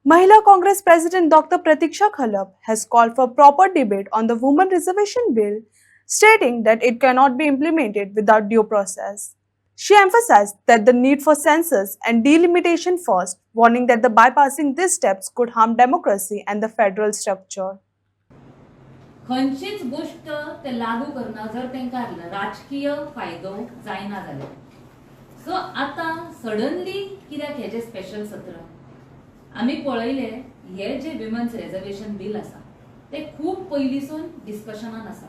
Mahila Congress President Dr. Pratiksha Khalab has called for proper debate on the Women Reservation Bill, stating that it cannot be implemented without due process. She emphasized that the need for census and delimitation first, warning that the bypassing these steps could harm democracy and the federal structure. खंयचीच गोष्ट ते लागू करना जर तांकां राजकीय फायदो जायना जाल्यार सो आतां सडनली कित्याक हेजे स्पेशल सत्र आमी पळयले हे जे विमन्स रिजर्वेशन बिल आसा ते खूब पयलींसून डिस्कशनान आसा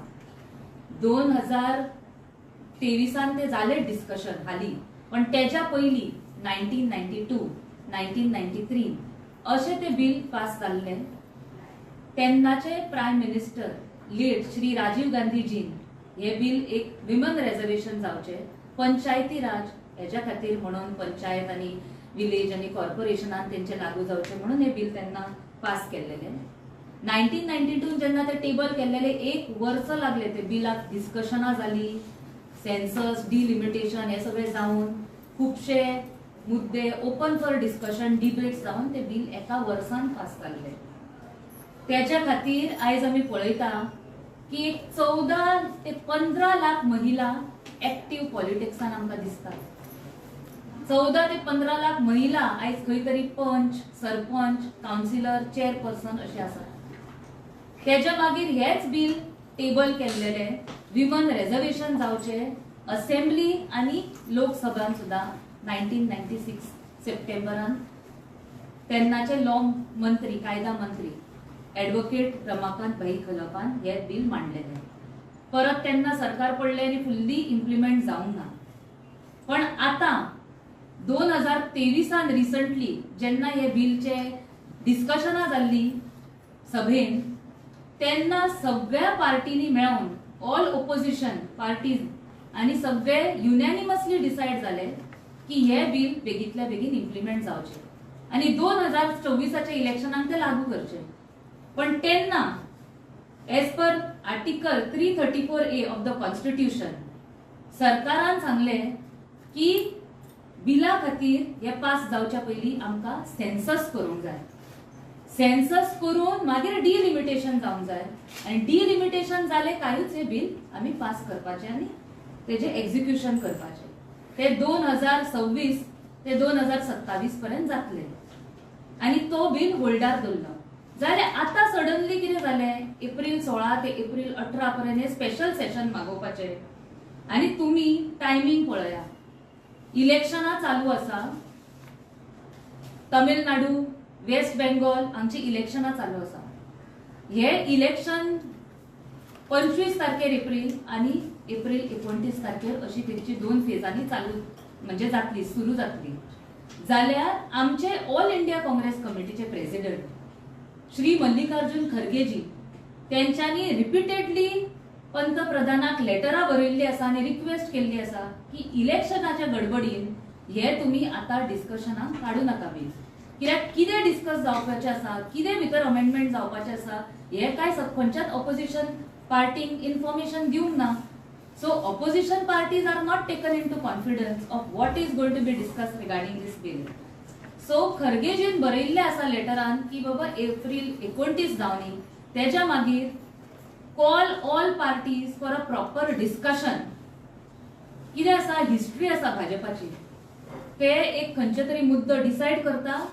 2023 ते जाले डिस्कशन हाली पण तेच्या पयलीं 1992 1993 अशें ते बिल पास जाल्ले तेन्नाचे prime minister late Shri Rajiv गांधीजीन हे बिल एक विमन रिजर्वेशन जावचे पंचायती राज हेच्या खातीर म्हणून पंचायत आनी विलेज आनी कॉर्पोरेशनान तेंचे लागू जावचे म्हणून हे बिल तेन्ना पास केल्लेले 1992 जेन्ना ते टेबल केल्लेले एक वर्स लागले ते बिलाक डिस्कशनां जाली सेन्सस डिलिमिटेशन हे सगळे जावन खूबशे मुद्दे ओपन फॉर डिस्कशन डिबेट्स जावन ते बिल एका वर्सान पास जाल्ले त्याच्या खातीर आयज आमी पळयता की 14 ते 15 लाख महिला एक्टिव्ह पॉलिटिक्सान आमकां दिसता 14 ते 15 लाख महिला आयज खंय तरी पंच सरपंच काउन्सिलर चेअरपर्सन अशे आसात त्याच्या मागीर हेच बिल टेबल केल्लेले विमन रिजर्वेशन जावचे असेंब्ली आनी लोकसभान सुद्धा 1996 सप्टेंबरान तेन्नाचे लॉ मंत्री कायदा मंत्री ॲडव्होकेट रमाकांत भाई खलपान हे बिल मांडलेले परत तेन्ना सरकार पडले आनी फुल्ली इम्प्लिमेंट जावंक ना पण आता 2023 रिसंटली जेन्ना हे बिलचे डिस्कशनां जाल्ली सभेन तेन्ना सगळ्या पार्टीनी मेळून ऑल ओपोजिशन पार्टीज आनी सगळे युनॅनिमसली डिसायड जाले की हे बिल बेगीतल्या बेगीन इम्प्लिमेंट जावचे आनी 2024 इलेक्शनाक ते लागू करचे पण तेन्ना as per article 334A of the constitution सरकारान सांगले की बिला खातीर हे पास जावच्या पयलीं आमकां सेन्सस करूंक जाय सेन्सस करून मागीर डिलिमिटेशन जावंक जाय आनी डिलिमिटेशन जाले कांयच हे बिल आमी पास करपाचे आनी तेजे एक्झिक्युशन करपाचे ते 2026 ते 2027 पर्यंत जातले आनी तो बिल होल्डार दवरलो जाल्यार आता सडनली कितें जालें एप्रिल 16 ते एप्रिल 18 पर्यंत हे स्पेशल सेशन मागोवपाचे आनी तुमी टायमिंग पळया इलेक्शनां चालू आसा तमिळनाडू वेस्ट बेंगॉल हांची इलेक्शनां चालू आसा हे इलेक्शन 25 तारखेर एप्रिल आनी एप्रिल 29 तारखेर अशी तेची 2 फेजांनी चालू म्हणजे जातली सुरू जातली जाल्यार आमचे ऑल इंडिया काँग्रेस कमिटीचे प्रेसिडेंट श्री मल्लिकार्जुन खरगेजी त्यांच्यानी रिपीटेडली पंतप्रधानाक लेटरां बरयल्ली आसा आनी रिक्वेस्ट केल्ली आसा की इलेक्शनाच्या गडबडीन हे तुमी आता डिस्कशनाक काडू नाका बिल कित्याक कितें डिस्कस जावपाचें आसा कितें भितर अमेंडमेंट जावपाचें आसा हे काय खंयच्याच ऑपोजिशन पार्टीक इन्फॉर्मेशन दिवंक ना so opposition parties are not taken into confidence of what is going to be discuss regarding this bill so खरगेजीन बरयल्ले आसा लेटरान की बाबा एप्रिल 29 जावनी तेच्या मागीर call all parties for a proper discussion कितें आसा हिस्ट्री आसा भाजपाची ते एक खंयचे तरी मुद्दो डिसायड करता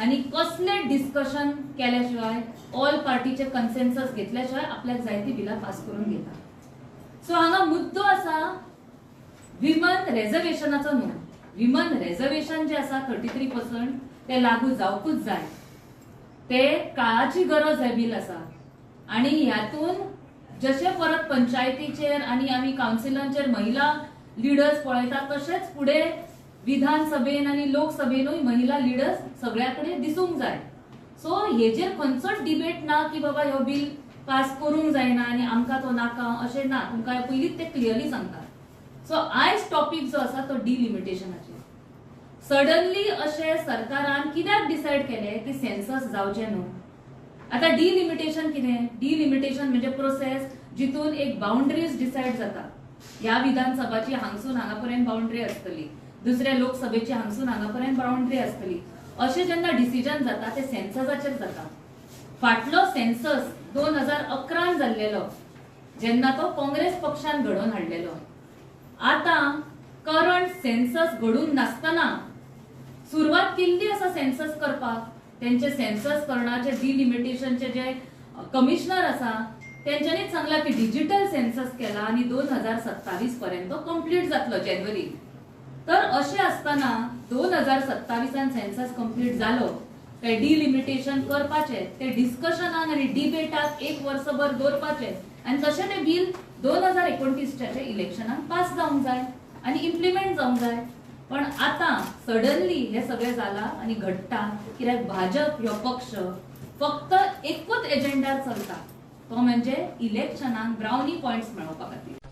आनी कसले डिस्कशन केल्या शिवाय ऑल पार्टीचे कन्सेन्सस घेतल्या शिवाय आपल्याक जाय ती बिलां पास करून घेता सो हांगा मुद्दो आसा विमन रिजर्वेशनाचो न्हू विमन रिजर्वेशन जे आसा 33% ते लागू जावकूच जाय ते काळाची गरज आहे बिल आसा आणि ह्यातून जसे परत पंचायतीचेर आणि आमी काउन्सिलांचेर महिला लिडर्स पळयता तशेंच फुडें विधानसभेन आणि लोकसभेनूय महिला लिडर्स सगळ्याकडे दिसूंक जाय सो हेजेर खंयचोच डिबेट ना की बाबा हो बिल पास करूंक जायना आनी आमकां तो नाका अशें ना तुमकां पयलींच ते क्लियरली सांगता सो आयज टॉपिक जो आसा तो डिलिमिटेशनाचेर सडनली अशें सरकारान कित्याक डिसायड केले की सेन्सस जावचे न्हू आता डिलिमिटेशन कितें डिलिमिटेशन म्हणजे प्रोसेस जितून एक बाउंड्रीज डिसायड जाता ह्या विधानसभाची हांगसून हांगा पर्यंत बाउंड्री आसतली दुसऱ्या लोकसभेची हांगसून हांगा पर्यंत बाउंड्री आसतली अशें जेन्ना डिसिजन जाता ते सेन्ससाचेर जाता. फाटलो सेन्सस 2011 जाल्लेलो जेन्ना तो काँग्रेस पक्षान घडोवन हाडलेलो. आतां करंट सेन्सस घडून नासतना सुरवात केल्ली आसा सेन्सस करपाक. तेंचे सेन्सस करणाचे डिलिमिटेशनचे जे कमिशनर आसा तेंच्यांनीच सांगला की डिजिटल सेन्सस केला आनी 2027 पर्यंत कंप्लीट जातलो जानेवारी. तर अशें आसतना 2027 सेन्सस कंप्लीट जालो काय डिलिमिटेशन करपाचें ते डिस्कशनाक आनी डिबेटाक एक वर्सभर दवरपाचें आनी तशें तें बिल 2029च्या इलेक्शनाक पास जावंक जाय आनी इम्प्लिमेंट जावंक जाय. पण आतां सडनली हे सगळें जालां आनी घडटा कित्याक भाजप ह्यो पक्ष फक्त एकूच एजेंडार चलता, तो म्हणजे इलेक्शनाक ब्रावनी पॉयंट्स मेळोवपा खातीर.